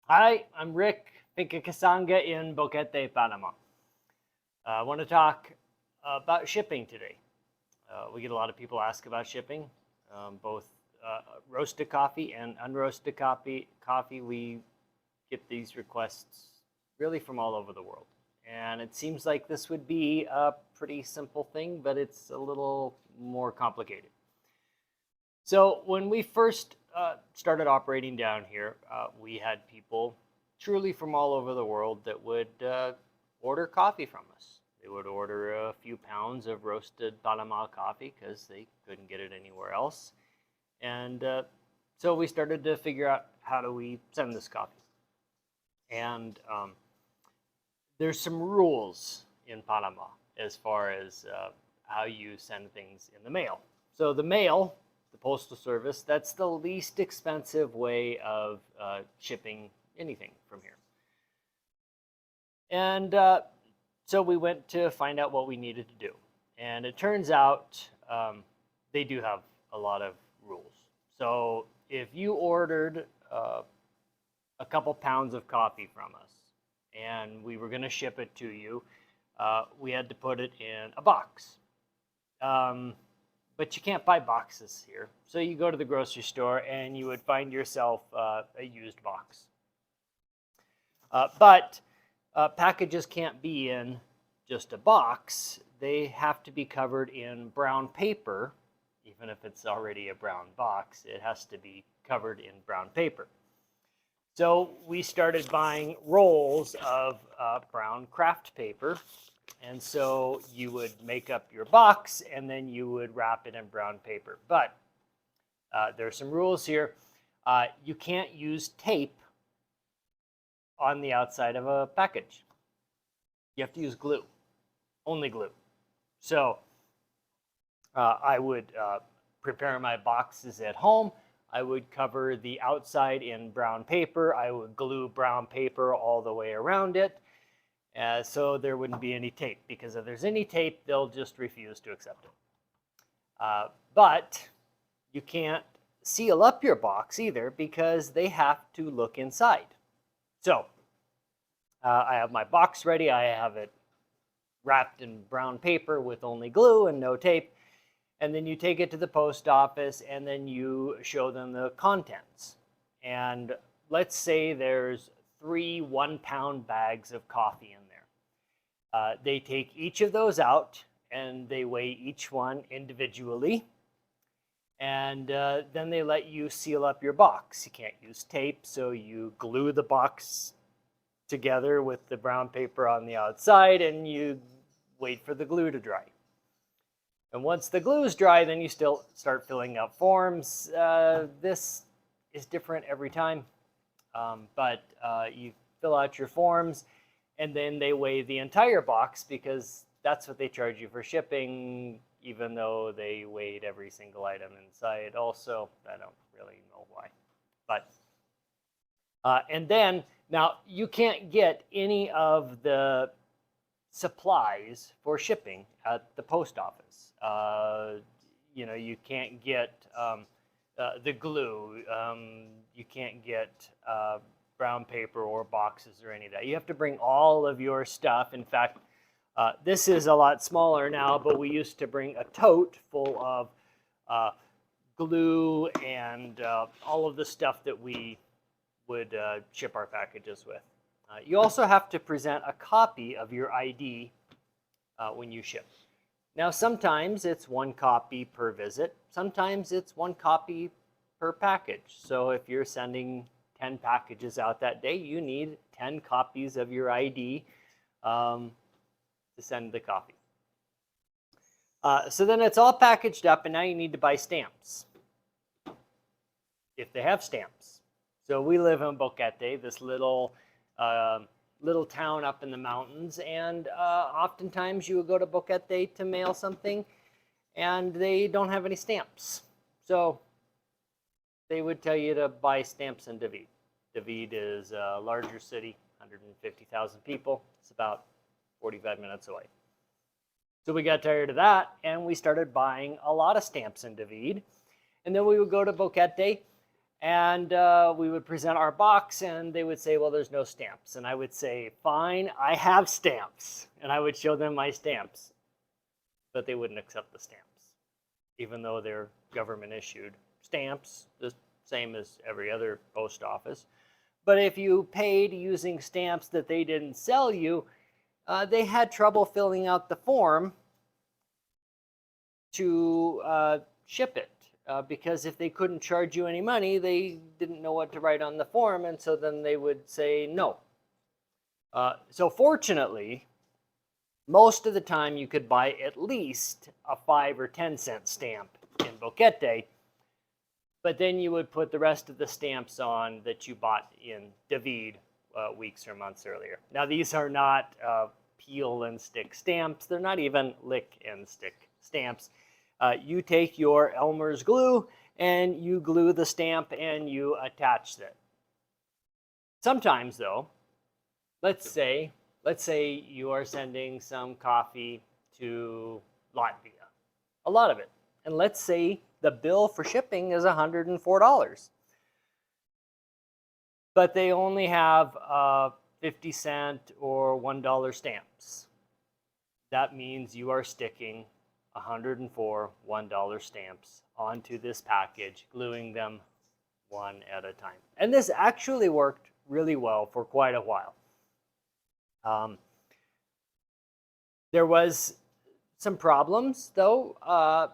Hi, I'm Rick, Finca Casanga in Boquete, Panama. I want to talk about shipping today. We get a lot of people ask about shipping, both roasted coffee and unroasted coffee. We get these requests really from all over the world. And it seems like this would be a pretty simple thing, but it's a little more complicated. So when we first started operating down here, we had people truly from all over the world that would order coffee from us. They would order a few pounds of roasted Panama coffee because they couldn't get it anywhere else. And so we started to figure out how do we send this coffee. And there's some rules in Panama as far as how you send things in the mail. So the mail, the postal service, that's the least expensive way of shipping anything from here. And so we went to find out what we needed to do. And it turns out they do have a lot of rules. So if you ordered a couple pounds of coffee from us and we were going to ship it to you, we had to put it in a box. But you can't buy boxes here. So you go to the grocery store and you would find yourself a used box. But packages can't be in just a box. They have to be covered in brown paper. Even if it's already a brown box, it has to be covered in brown paper. So we started buying rolls of brown craft paper. And so you would make up your box and then you would wrap it in brown paper. But there are some rules here. You can't use tape on the outside of a package. You have to use glue, only glue. So I would prepare my boxes at home. I would cover the outside in brown paper. I would glue brown paper all the way around it. So there wouldn't be any tape, because if there's any tape, they'll just refuse to accept it. But you can't seal up your box either, because they have to look inside. So I have my box ready. I have it wrapped in brown paper with only glue and no tape. And then you take it to the post office and then you show them the contents. And let's say there's 3 1-pound bags of coffee in there. They take each of those out and they weigh each one individually. And then they let you seal up your box. You can't use tape, so you glue the box together with the brown paper on the outside and you wait for the glue to dry. And once the glue is dry, then you still start filling out forms. This is different every time, but you fill out your forms and then they weigh the entire box, because that's what they charge you for shipping, even though they weighed every single item inside also. I don't really know why. But and then, now you can't get any of the supplies for shipping at the post office. You can't get the glue. You can't get brown paper or boxes or any of that. You have to bring all of your stuff. In fact, this is a lot smaller now, but we used to bring a tote full of glue and all of the stuff that we would ship our packages with. You also have to present a copy of your ID when you ship. Now, sometimes it's 1 copy per visit. Sometimes it's 1 copy per package. So if you're sending 10 packages out that day, you need 10 copies of your ID to send the coffee. So then it's all packaged up, and now you need to buy stamps, if they have stamps. So we live in Boquete, this little town up in the mountains, and oftentimes you would go to Boquete to mail something, and they don't have any stamps. So they would tell you to buy stamps in David. David is a larger city, 150,000 people. It's about 45 minutes away. So we got tired of that, and we started buying a lot of stamps in David. And then we would go to Boquete, And we would present our box, and they would say, well, there's no stamps. And I would say, fine, I have stamps. And I would show them my stamps. But they wouldn't accept the stamps, even though they're government issued stamps, the same as every other post office. But if you paid using stamps that they didn't sell you, they had trouble filling out the form to ship it. Because if they couldn't charge you any money, they didn't know what to write on the form, and so then they would say no. So fortunately, most of the time you could buy at least a 5 or 10 cent stamp in Boquete, but then you would put the rest of the stamps on that you bought in David weeks or months earlier. Now these are not peel and stick stamps. They're not even lick and stick stamps. You take your Elmer's glue and you glue the stamp and you attach it. Sometimes though, let's say you are sending some coffee to Latvia, a lot of it. And let's say the bill for shipping is $104. But they only have 50 cent or $1 stamps. That means you are sticking 104 $1 stamps onto this package, gluing them one at a time. And this actually worked really well for quite a while. There was some problems, though.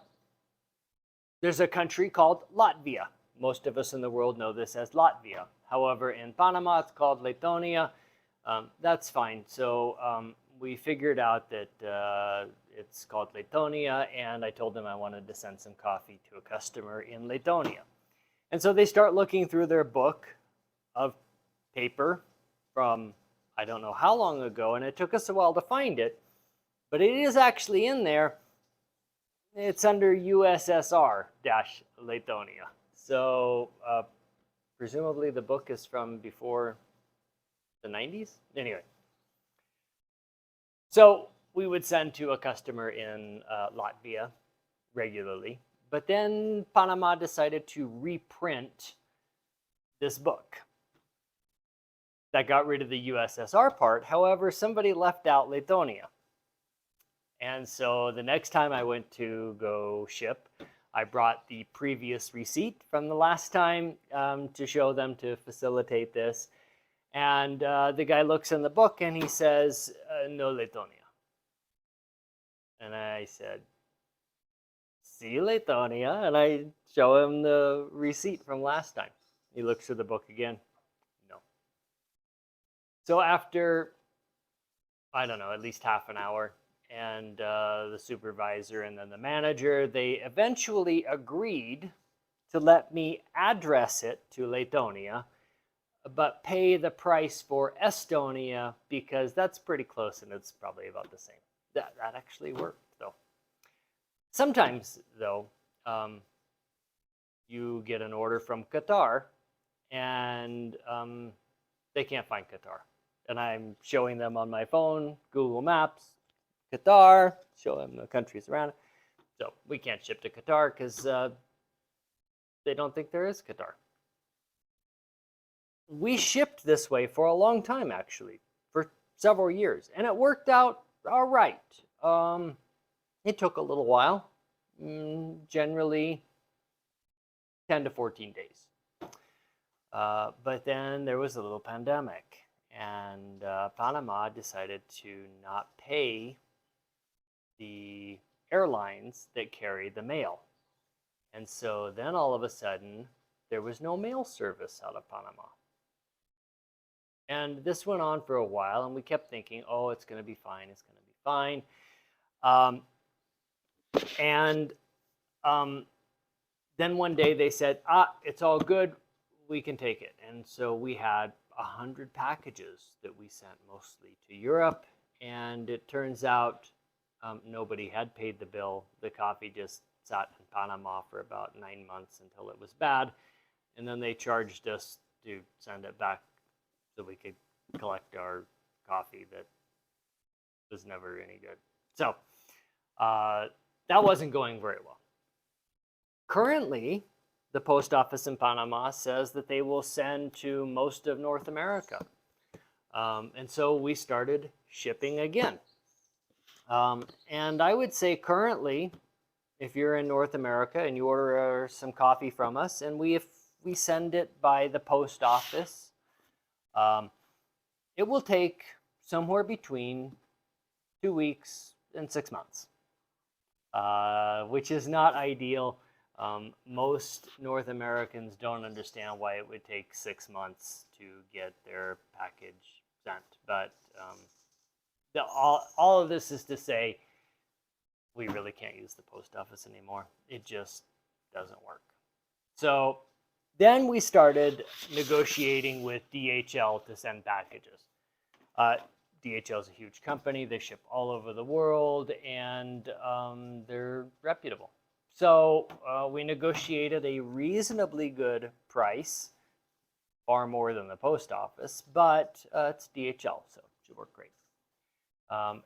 There's a country called Latvia. Most of us in the world know this as Latvia. However, in Panama, it's called Lithuania. That's fine. So we figured out that it's called Lithuania, and I told them I wanted to send some coffee to a customer in Lithuania. And so they start looking through their book of paper from I don't know how long ago, and it took us a while to find it, but it is actually in there. It's under USSR-Lithuania. So presumably the book is from before the 90s? Anyway. So we would send to a customer in Latvia regularly. But then Panama decided to reprint this book. That got rid of the USSR part. However, somebody left out Lithuania. And so the next time I went to go ship, I brought the previous receipt from the last time to show them to facilitate this. And the guy looks in the book and he says, no Lithuania. And I said, see Lithuania. And I show him the receipt from last time. He looks through the book again. No. So after, I don't know, at least half an hour, and the supervisor and then the manager, they eventually agreed to let me address it to Lithuania, but pay the price for Estonia because that's pretty close and it's probably about the same. That actually worked, though. Sometimes, though, you get an order from Qatar, and they can't find Qatar. And I'm showing them on my phone, Google Maps, Qatar, show them the countries around it. So we can't ship to Qatar because they don't think there is Qatar. We shipped this way for a long time, actually, for several years, and it worked out all right. It took a little while, generally 10 to 14 days. But then there was a little pandemic, and Panama decided to not pay the airlines that carry the mail. And so then all of a sudden, there was no mail service out of Panama. And this went on for a while, and we kept thinking, oh, it's going to be fine, it's going to be fine. Then one day they said, it's all good, we can take it. And so we had 100 packages that we sent mostly to Europe, and it turns out nobody had paid the bill. The coffee just sat in Panama for about 9 months until it was bad, and then they charged us to send it back so we could collect our coffee that was never any good. So that wasn't going very well. Currently, the post office in Panama says that they will send to most of North America. And so we started shipping again. And I would say currently, if you're in North America and you order some coffee from us, and if we send it by the post office, it will take somewhere between 2 weeks and 6 months, which is not ideal. Most North Americans don't understand why it would take 6 months to get their package sent. But all of this is to say, we really can't use the post office anymore. It just doesn't work. So then we started negotiating with DHL to send packages. DHL is a huge company. They ship all over the world, and they're reputable. So we negotiated a reasonably good price, far more than the post office, but it's DHL, so it should work great.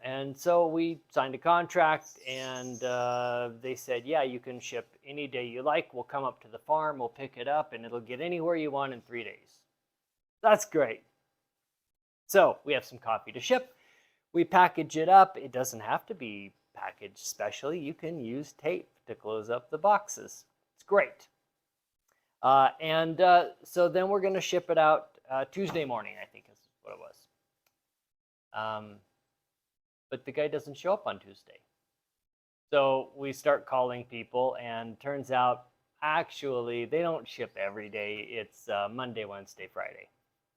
And so we signed a contract, and they said, yeah, you can ship any day you like. We'll come up to the farm, we'll pick it up, and it'll get anywhere you want in 3 days. That's great. So we have some coffee to ship. We package it up. It doesn't have to be packaged specially. You can use tape to close up the boxes. It's great. So then we're going to ship it out Tuesday morning, I think is what it was. But the guy doesn't show up on Tuesday. So we start calling people, and turns out, actually, they don't ship every day. It's Monday, Wednesday, Friday.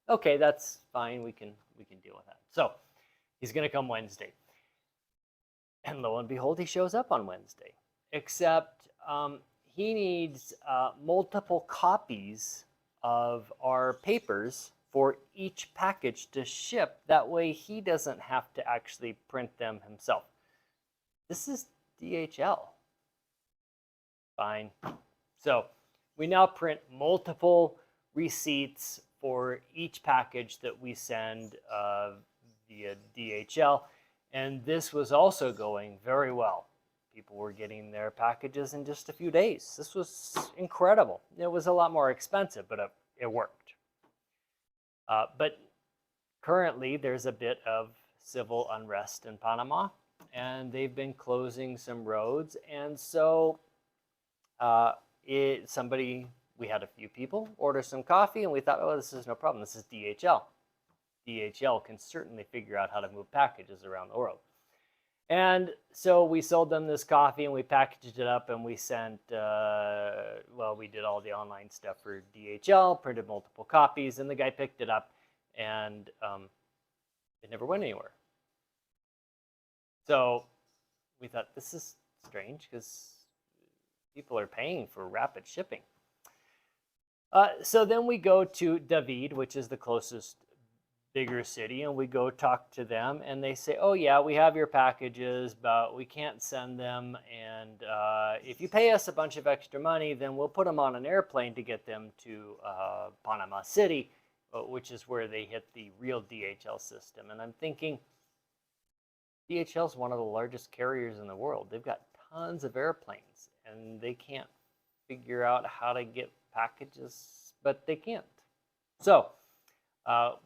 Okay, that's fine. We can deal with that. So he's going to come Wednesday. And lo and behold, he shows up on Wednesday. Except he needs multiple copies of our papers for each package to ship. That way he doesn't have to actually print them himself. This is DHL. Fine. So we now print multiple receipts for each package that we send via DHL. And this was also going very well. People were getting their packages in just a few days. This was incredible. It was a lot more expensive, but it worked. But currently, there's a bit of civil unrest in Panama, and they've been closing some roads. And so we had a few people order some coffee, and we thought, oh, this is no problem. This is DHL. DHL can certainly figure out how to move packages around the world. And so we sold them this coffee, and we packaged it up, and we sent, we did all the online stuff for DHL, printed multiple copies, and the guy picked it up, and it never went anywhere. So we thought, this is strange, because people are paying for rapid shipping. So then we go to David, which is the closest bigger city, and we go talk to them, and they say, oh yeah, we have your packages, but we can't send them, and if you pay us a bunch of extra money, then we'll put them on an airplane to get them to Panama City, which is where they hit the real DHL system. And I'm thinking, DHL is one of the largest carriers in the world. They've got tons of airplanes, and they can't figure out how to get packages, but they can't. So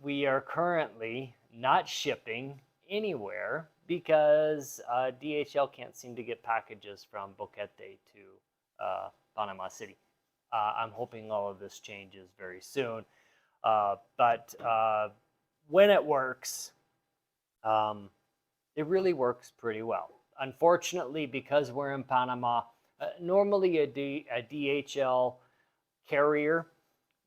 we are currently not shipping anywhere because DHL can't seem to get packages from Boquete to Panama City. I'm hoping all of this changes very soon. But when it works, it really works pretty well. Unfortunately, because we're in Panama, normally a DHL carrier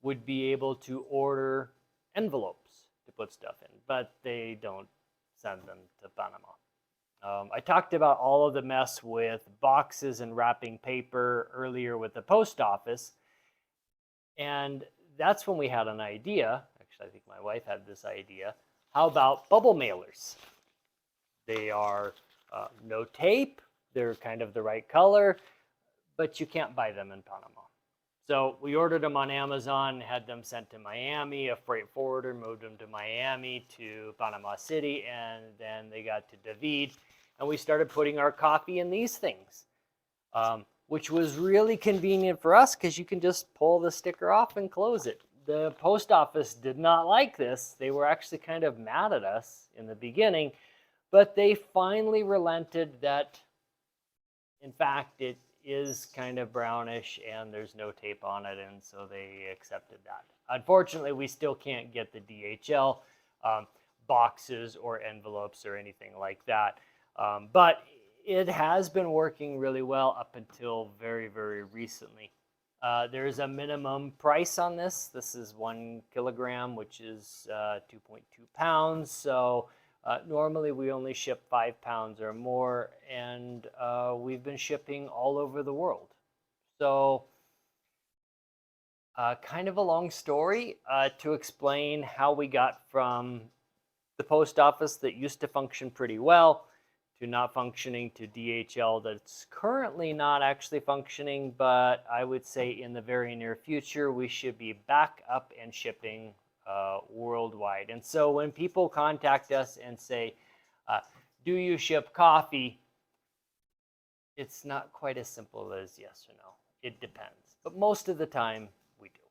would be able to order envelopes to put stuff in, but they don't send them to Panama. I talked about all of the mess with boxes and wrapping paper earlier with the post office, and that's when we had an idea. Actually, I think my wife had this idea. How about bubble mailers? They are no tape, they're kind of the right color, but you can't buy them in Panama. So we ordered them on Amazon, had them sent to Miami. A freight forwarder moved them to Miami to Panama City, and then they got to David. And we started putting our coffee in these things, which was really convenient for us because you can just pull the sticker off and close it. The post office did not like this. They were actually kind of mad at us in the beginning, but they finally relented that, in fact, it is kind of brownish and there's no tape on it, and so they accepted that. Unfortunately, we still can't get the DHL boxes or envelopes or anything like that, but it has been working really well up until very, very recently. There's a minimum price on this. This is 1 kilogram, which is 2.2 pounds. So normally we only ship 5 pounds or more, and we've been shipping all over the world. So kind of a long story to explain how we got from the post office that used to function pretty well to not functioning to DHL that's currently not actually functioning, but I would say in the very near future we should be back up and shipping worldwide. And so when people contact us and say, do you ship coffee? It's not quite as simple as yes or no. It depends. But most of the time we do.